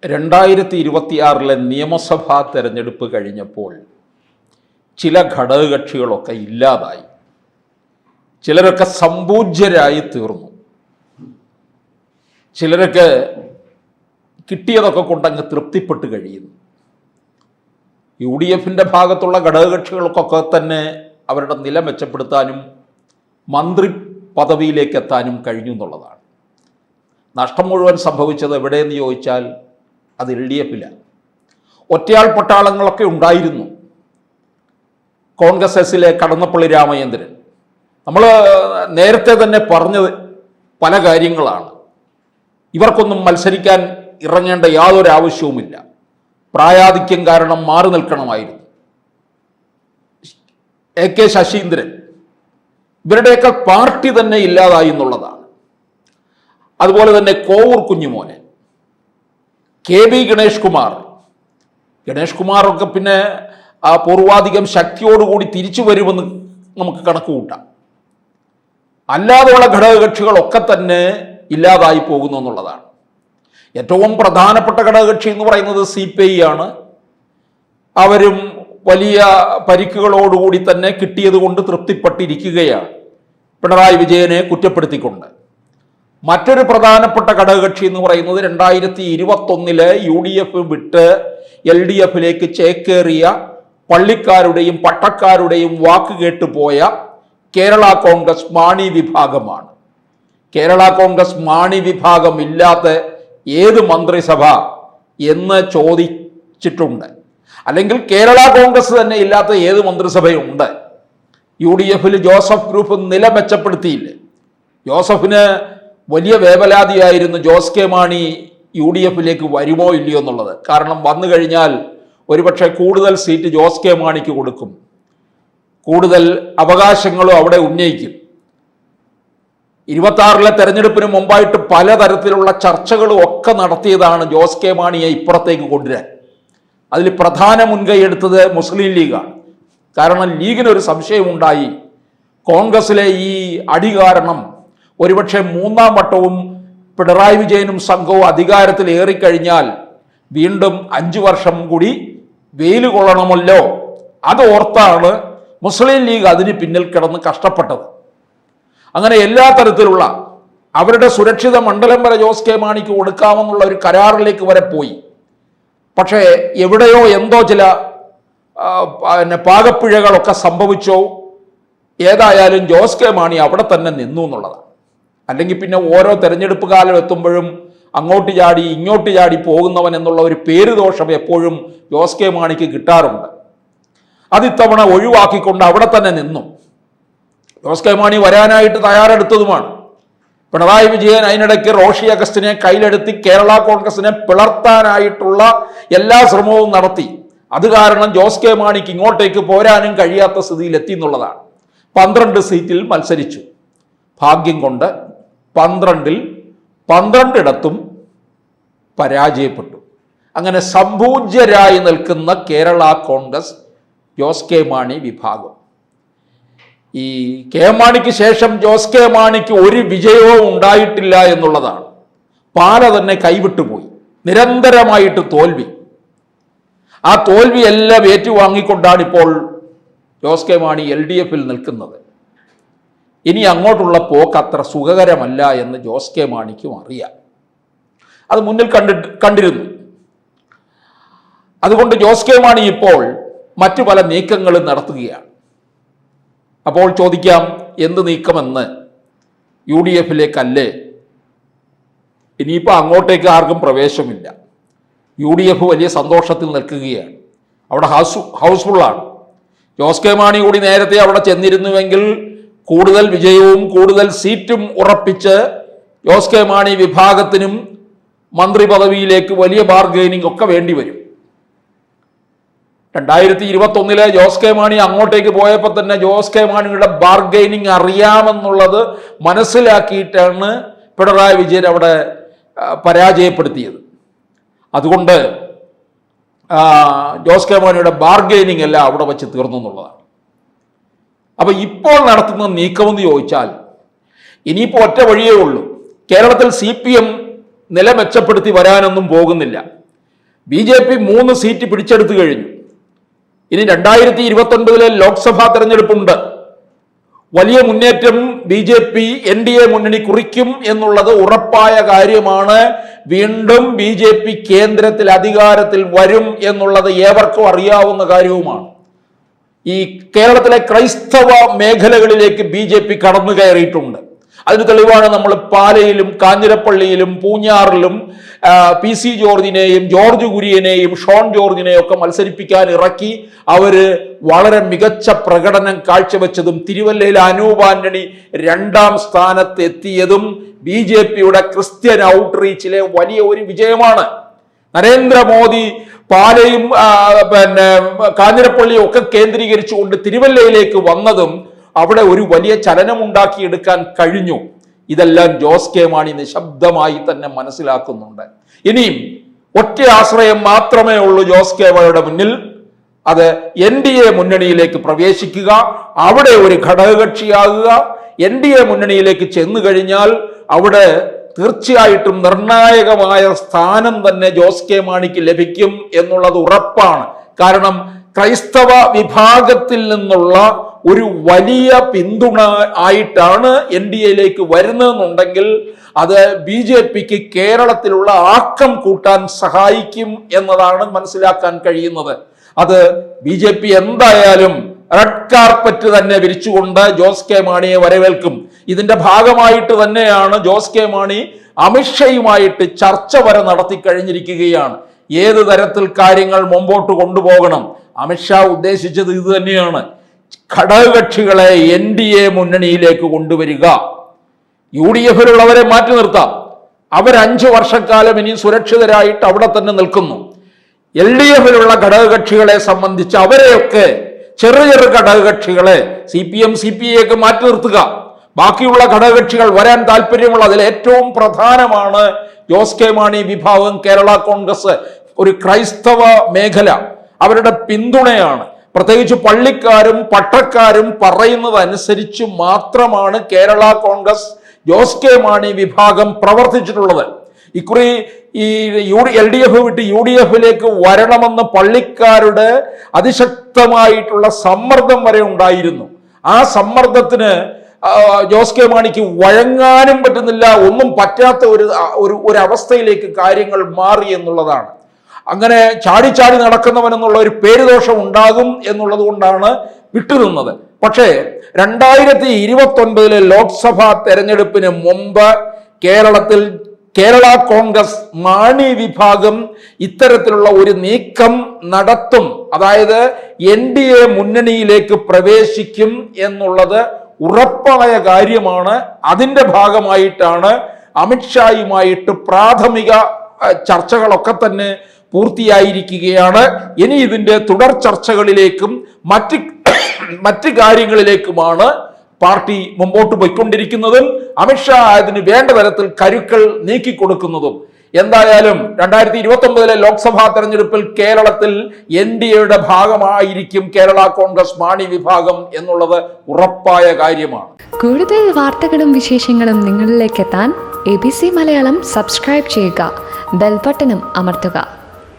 2026 നിയമസഭാ തെരഞ്ഞെടുപ്പ് കഴിഞ്ഞപ്പോൾ ചില ഘടകകക്ഷികളൊക്കെ ഇല്ലാതായി. ചിലരൊക്കെ സമ്പൂജ്യരായി തീർന്നു. ചിലരൊക്കെ കിട്ടിയതൊക്കെ കൊണ്ടങ്ങ് തൃപ്തിപ്പെട്ട് കഴിയുന്നു. UDFിൻ്റെ ഭാഗത്തുള്ള ഘടകകക്ഷികൾക്കൊക്കെ തന്നെ അവരുടെ നില മെച്ചപ്പെടുത്താനും മന്ത്രി പദവിയിലേക്ക് എത്താനും കഴിഞ്ഞു എന്നുള്ളതാണ്. നഷ്ടം മുഴുവൻ സംഭവിച്ചത് എവിടെയെന്ന് ചോദിച്ചാൽ അത് LDFിലാണ്. ഒറ്റയാൾ പട്ടാളങ്ങളൊക്കെ ഉണ്ടായിരുന്നു. കോൺഗ്രസ് എസിലെ കടന്നപ്പള്ളി രാമചന്ദ്രൻ, നമ്മൾ നേരത്തെ തന്നെ പറഞ്ഞത് പല കാര്യങ്ങളാണ്. ഇവർക്കൊന്നും മത്സരിക്കാൻ ഇറങ്ങേണ്ട യാതൊരു ആവശ്യവുമില്ല. പ്രായാധിക്യം കാരണം മാറി നിൽക്കണമായിരുന്നു. AK ശശീന്ദ്രൻ, ഇവരുടെയൊക്കെ പാർട്ടി തന്നെ ഇല്ലാതായി എന്നുള്ളതാണ്. അതുപോലെ തന്നെ കോവൂർ കുഞ്ഞുമോനെ, KB ഗണേഷ് കുമാറൊക്കെ പിന്നെ ആ പൂർവാധികം ശക്തിയോടുകൂടി തിരിച്ചു വരുമെന്ന് നമുക്ക് കണക്ക് കൂട്ടാം. അല്ലാതെയുള്ള ഘടകകക്ഷികളൊക്കെ തന്നെ ഇല്ലാതായി പോകുന്നു എന്നുള്ളതാണ്. ഏറ്റവും പ്രധാനപ്പെട്ട ഘടകകക്ഷി എന്ന് പറയുന്നത് CPI ആണ്. അവരും വലിയ പരിക്കുകളോടുകൂടി തന്നെ കിട്ടിയത് കൊണ്ട് തൃപ്തിപ്പെട്ടിരിക്കുകയാണ്, പിണറായി വിജയനെ കുറ്റപ്പെടുത്തിക്കൊണ്ട്. മറ്റൊരു പ്രധാനപ്പെട്ട ഘടകകക്ഷി എന്ന് പറയുന്നത് 2021 UDF വിട്ട് LDFിലേക്ക് ചേക്കേറിയ പള്ളിക്കാരുടെയും പട്ടക്കാരുടെയും വാക്ക് കേട്ടുപോയ കേരള കോൺഗ്രസ് മാണി വിഭാഗമാണ്. കേരള കോൺഗ്രസ് മാണി വിഭാഗം ഇല്ലാത്ത ഏത് മന്ത്രിസഭ എന്ന് ചോദിച്ചിട്ടുണ്ട്. അല്ലെങ്കിൽ കേരള കോൺഗ്രസ് തന്നെ ഇല്ലാത്ത ഏത് മന്ത്രിസഭയുണ്ട്? UDFിൽ ജോസഫ് ഗ്രൂപ്പ് നില മെച്ചപ്പെടുത്തിയില്ലേ? ജോസഫിന് വലിയ വേവലാതിയായിരുന്നു ജോസ് കെ മാണി UDFിലേക്ക് വരുമോ ഇല്ലയോ എന്നുള്ളത്. കാരണം വന്നു കഴിഞ്ഞാൽ ഒരുപക്ഷെ കൂടുതൽ സീറ്റ് ജോസ് കെ മാണിക്ക് കൊടുക്കും, കൂടുതൽ അവകാശങ്ങളും അവിടെ ഉന്നയിക്കും. 26 തെരഞ്ഞെടുപ്പിന് മുമ്പായിട്ട് പലതരത്തിലുള്ള ചർച്ചകളും ഒക്കെ നടത്തിയതാണ് ജോസ് കെ മാണിയെ ഇപ്പുറത്തേക്ക് കൊണ്ടുവരാൻ. അതിൽ പ്രധാന മുൻകൈ എടുത്തത് മുസ്ലിം ലീഗാണ്. കാരണം ലീഗിനൊരു സംശയമുണ്ടായി, കോൺഗ്രസിലെ ഈ അടി കാരണം ഒരുപക്ഷെ 3-ാം വട്ടവും പിണറായി വിജയനും സംഘവും അധികാരത്തിൽ ഏറിക്കഴിഞ്ഞാൽ വീണ്ടും 5 വർഷം കൂടി വെയിൽ കൊള്ളണമല്ലോ. അത് ഓർത്താണ് മുസ്ലിം ലീഗ് അതിന് പിന്നിൽ കിടന്ന് കഷ്ടപ്പെട്ടത്. അങ്ങനെ എല്ലാ തരത്തിലുള്ള അവരുടെ സുരക്ഷിത മണ്ഡലം വരെ ജോസ് കെ മാണിക്ക് കൊടുക്കാമെന്നുള്ള ഒരു കരാറിലേക്ക് വരെ പോയി. പക്ഷേ എവിടെയോ എന്തോ ചില പാകപ്പിഴകളൊക്കെ സംഭവിച്ചോ. ഏതായാലും ജോസ് കെ മാണി അവിടെ തന്നെ നിന്നു എന്നുള്ളതാണ്. അല്ലെങ്കിൽ പിന്നെ ഓരോ തെരഞ്ഞെടുപ്പ് കാലം എത്തുമ്പോഴും അങ്ങോട്ട് ചാടി ഇങ്ങോട്ട് ചാടി പോകുന്നവൻ എന്നുള്ള ഒരു പേര് ദോഷം എപ്പോഴും ജോസ് കെ മാണിക്ക് കിട്ടാറുണ്ട്. അതിത്തവണ ഒഴിവാക്കിക്കൊണ്ട് അവിടെ തന്നെ നിന്നു. ജോസ് കെ മാണി വരാനായിട്ട് തയ്യാറെടുത്തതുമാണ്. പിണറായി വിജയൻ അതിനിടയ്ക്ക് റോഷി അഗസ്റ്റിനെ കയ്യിലെടുത്ത് കേരള കോൺഗ്രസിനെ പിളർത്താനായിട്ടുള്ള എല്ലാ ശ്രമവും നടത്തി. അത് കാരണം ജോസ് കെ മാണിക്ക് ഇങ്ങോട്ടേക്ക് പോരാനും കഴിയാത്ത സ്ഥിതിയിൽ എത്തി എന്നുള്ളതാണ്. 12 സീറ്റിൽ മത്സരിച്ചു. ഭാഗ്യം കൊണ്ട് 12-ൽ 12 പരാജയപ്പെട്ടു. അങ്ങനെ സമ്പൂജ്യരായി നിൽക്കുന്ന കേരള കോൺഗ്രസ് ജോസ് കെ മാണി വിഭാഗം. ഈ കെ മാണിക്ക് ശേഷം ജോസ് കെ മാണിക്ക് ഒരു വിജയവും ഉണ്ടായിട്ടില്ല എന്നുള്ളതാണ്. പാല തന്നെ കൈവിട്ടുപോയി. നിരന്തരമായിട്ട് തോൽവി. ആ തോൽവിയെല്ലാം ഏറ്റുവാങ്ങിക്കൊണ്ടാണ് ഇപ്പോൾ ജോസ് കെ മാണി LDFിൽ നിൽക്കുന്നത്. ഇനി അങ്ങോട്ടുള്ള പോക്ക് അത്ര സുഖകരമല്ല എന്ന് ജോസ് കെ മാണിക്കും അറിയാം. അത് മുന്നിൽ കണ്ടിരുന്നു. അതുകൊണ്ട് ജോസ് കെ മാണി ഇപ്പോൾ മറ്റു പല നീക്കങ്ങളും നടത്തുകയാണ്. അപ്പോൾ ചോദിക്കാം, എന്ത് നീക്കമെന്ന്? UDFിലേക്കല്ലേ? ഇനിയിപ്പോൾ അങ്ങോട്ടേക്ക് ആർക്കും പ്രവേശമില്ല. UDF വലിയ സന്തോഷത്തിൽ നിൽക്കുകയാണ്. അവിടെ ഹൗസ്ഫുള്ളാണ്. ജോസ് കെ മാണി കൂടി നേരത്തെ അവിടെ ചെന്നിരുന്നുവെങ്കിൽ കൂടുതൽ വിജയവും കൂടുതൽ സീറ്റും ഉറപ്പിച്ച് ജോസ് കെ മാണി വിഭാഗത്തിനും മന്ത്രി പദവിയിലേക്ക് വലിയ ബാർഗെയിനിങ് ഒക്കെ വേണ്ടി വരും. 2021 ജോസ് കെ മാണി അങ്ങോട്ടേക്ക് പോയപ്പോൾ തന്നെ ജോസ് കെ മാണിയുടെ ബാർഗെയിനിങ് അറിയാമെന്നുള്ളത് മനസ്സിലാക്കിയിട്ടാണ് പിണറായി വിജയൻ അവിടെ പരാജയപ്പെടുത്തിയത്. അതുകൊണ്ട് ജോസ് കെ മാണിയുടെ ബാർഗെയിനിങ് എല്ലാം അവിടെ വെച്ച് തീർന്നു എന്നുള്ളതാണ്. അപ്പൊ ഇപ്പോൾ നടത്തുന്ന നീക്കമെന്ന് ചോദിച്ചാൽ ഇനിയിപ്പോൾ ഒറ്റ വഴിയേ ഉള്ളൂ. കേരളത്തിൽ CPM നില മെച്ചപ്പെടുത്തി വരാനൊന്നും പോകുന്നില്ല. BJP 3 സീറ്റ് പിടിച്ചെടുത്തു കഴിഞ്ഞു. ഇനി 2029 ലോക്സഭാ തെരഞ്ഞെടുപ്പുണ്ട്. വലിയ മുന്നേറ്റം BJP NDA മുന്നണി കുറിക്കും എന്നുള്ളത് ഉറപ്പായ കാര്യമാണ്. വീണ്ടും BJP കേന്ദ്രത്തിൽ അധികാരത്തിൽ വരും എന്നുള്ളത് ഏവർക്കും അറിയാവുന്ന കാര്യവുമാണ്. ഈ കേരളത്തിലെ ക്രൈസ്തവ മേഖലകളിലേക്ക് BJP കടന്നു കയറിയിട്ടുണ്ട്. അതിന് തെളിവാണ് നമ്മൾ പാലയിലും കാഞ്ഞിരപ്പള്ളിയിലും പൂഞ്ഞാറിലും PC ജോർജിനെയും ജോർജ് കുര്യനെയും ഷോൺ ജോർജിനെയും ഒക്കെ മത്സരിപ്പിക്കാൻ ഇറക്കി അവര് വളരെ മികച്ച പ്രകടനം കാഴ്ചവെച്ചതും തിരുവല്ലയിൽ അനൂപ് ആന്റണി 2ാം സ്ഥാനത്ത് എത്തിയതും BJPയുടെ ക്രിസ്ത്യൻ ഔട്ട്റീച്ചിലെ വലിയ ഒരു വിജയമാണ്. നരേന്ദ്രമോദി പാലയും കാഞ്ഞിരപ്പള്ളിയും ഒക്കെ കേന്ദ്രീകരിച്ചുകൊണ്ട് തിരുവല്ലയിലേക്ക് വന്നതും അവിടെ ഒരു വലിയ ചലനമുണ്ടാക്കിയെടുക്കാൻ കഴിഞ്ഞു. ഇതെല്ലാം ജോസ് കെ മാണി നിശബ്ദമായി തന്നെ മനസ്സിലാക്കുന്നുണ്ട്. ഇനിയും ഒറ്റ ആശ്രയം മാത്രമേ ഉള്ളൂ ജോസ് കെ മാണിയുടെ മുന്നിൽ. അത് NDA മുന്നണിയിലേക്ക് പ്രവേശിക്കുക, അവിടെ ഒരു ഘടകകക്ഷിയാകുക. NDA മുന്നണിയിലേക്ക് ചെന്നു കഴിഞ്ഞാൽ അവിടെ തീർച്ചയായിട്ടും നിർണായകമായ സ്ഥാനം തന്നെ ജോസ് കെ മാണിക്ക് ലഭിക്കും എന്നുള്ളത് ഉറപ്പാണ്. കാരണം ക്രൈസ്തവ വിഭാഗത്തിൽ നിന്നുള്ള ഒരു വലിയ പിന്തുണ ആയിട്ടാണ് NDAയിലേക്ക് വരുന്നതെന്നുണ്ടെങ്കിൽ അത് BJPക്ക് കേരളത്തിലുള്ള ആക്കം കൂട്ടാൻ സഹായിക്കും എന്നതാണ് മനസ്സിലാക്കാൻ കഴിയുന്നത്. അത് BJP എന്തായാലും റെഡ് കാർപ്പറ്റ് തന്നെ വിരിച്ചുകൊണ്ട് ജോസ് കെ മാണിയെ വരവേൽക്കും. ഇതിന്റെ ഭാഗമായിട്ട് തന്നെയാണ് ജോസ് കെ മാണി അമിത്ഷയുമായിട്ട് ചർച്ച വരെ നടത്തി കഴിഞ്ഞിരിക്കുകയാണ്. ഏത് തരത്തിൽ കാര്യങ്ങൾ മുമ്പോട്ട് കൊണ്ടുപോകണം. അമിത്ഷാ ഉദ്ദേശിച്ചത് ഇത് തന്നെയാണ്. ഘടകകക്ഷികളെ NDA മുന്നണിയിലേക്ക് കൊണ്ടുവരിക. UDFിലുള്ളവരെ മാറ്റി നിർത്താം. അവർ 5 വർഷക്കാലം ഇനി സുരക്ഷിതരായിട്ട് അവിടെ തന്നെ നിൽക്കുന്നു. LDFിലുള്ള ഘടകകക്ഷികളെ സംബന്ധിച്ച് അവരെയൊക്കെ ചെറു ഘടകകക്ഷികളെ CPM CPA ഒക്കെ മാറ്റി നിർത്തുക. ബാക്കിയുള്ള ഘടകകക്ഷികൾ വരാൻ താല്പര്യമുള്ള അതിൽ ഏറ്റവും പ്രധാനമാണ് ജോസ് കെ മാണി വിഭാഗം, കേരള കോൺഗ്രസ്, ഒരു ക്രൈസ്തവ മേഖല, അവരുടെ പിന്തുണയാണ്. പ്രത്യേകിച്ച് പള്ളിക്കാരും പട്ടക്കാരും പറയുന്നത് അനുസരിച്ച് മാത്രമാണ് കേരള കോൺഗ്രസ് ജോസ് കെ മാണി വിഭാഗം പ്രവർത്തിച്ചിട്ടുള്ളത്. ഇക്കുറി ഈ LDF വിട്ട് UDFിലേക്ക് വരണമെന്ന് പള്ളിക്കാരുടെ അതിശക്തമായിട്ടുള്ള സമ്മർദ്ദം വരെ ഉണ്ടായിരുന്നു. ആ സമ്മർദ്ദത്തിന് ജോസ് കെ മാണിക്ക് വഴങ്ങാനും പറ്റുന്നില്ല. ഒന്നും പറ്റാത്ത ഒരു അവസ്ഥയിലേക്ക് കാര്യങ്ങൾ മാറി എന്നുള്ളതാണ്. അങ്ങനെ ചാടി നടക്കുന്നവനെന്നുള്ള ഒരു പേരുദോഷം ഉണ്ടാകും എന്നുള്ളത് കൊണ്ടാണ് വിട്ടുനിന്നത്. പക്ഷേ 2029 ലോക്സഭാ തെരഞ്ഞെടുപ്പിന് മുമ്പ് കേരളത്തിൽ കേരള കോൺഗ്രസ് മാണി വിഭാഗം ഇത്തരത്തിലുള്ള ഒരു നീക്കം നടത്തും. അതായത് NDA മുന്നണിയിലേക്ക് പ്രവേശിക്കും എന്നുള്ളത് ഉറപ്പായ കാര്യമാണ്. അതിൻ്റെ ഭാഗമായിട്ടാണ് അമിത്ഷായുമായിട്ട് പ്രാഥമിക ചർച്ചകളൊക്കെ തന്നെ പൂർത്തിയായിരിക്കുകയാണ്. ഇനി ഇതിൻ്റെ തുടർ ചർച്ചകളിലേക്കും മറ്റ് കാര്യങ്ങളിലേക്കുമാണ് പാർട്ടി മുമ്പോട്ട് പോയിക്കൊണ്ടിരിക്കുന്നതും അമിത്ഷാ അതിന് വേണ്ട തരത്തിൽ കരുക്കൾ നീക്കിക്കൊടുക്കുന്നതും. എന്തായാലും 2029 ലോക്സഭാ തെരഞ്ഞെടുപ്പിൽ കേരളത്തിൽ NDAയുടെ ഭാഗമായിരിക്കും കേരള കോൺഗ്രസ് മാണി വിഭാഗം എന്നുള്ളത് ഉറപ്പായ കാര്യമാണ്. കൂടുതൽ വാർത്തകളും വിശേഷങ്ങളും നിങ്ങളിലേക്ക് എത്താൻ ABC മലയാളം സബ്സ്ക്രൈബ് ചെയ്യുക, ബെൽ ബട്ടണും അമർത്തുക.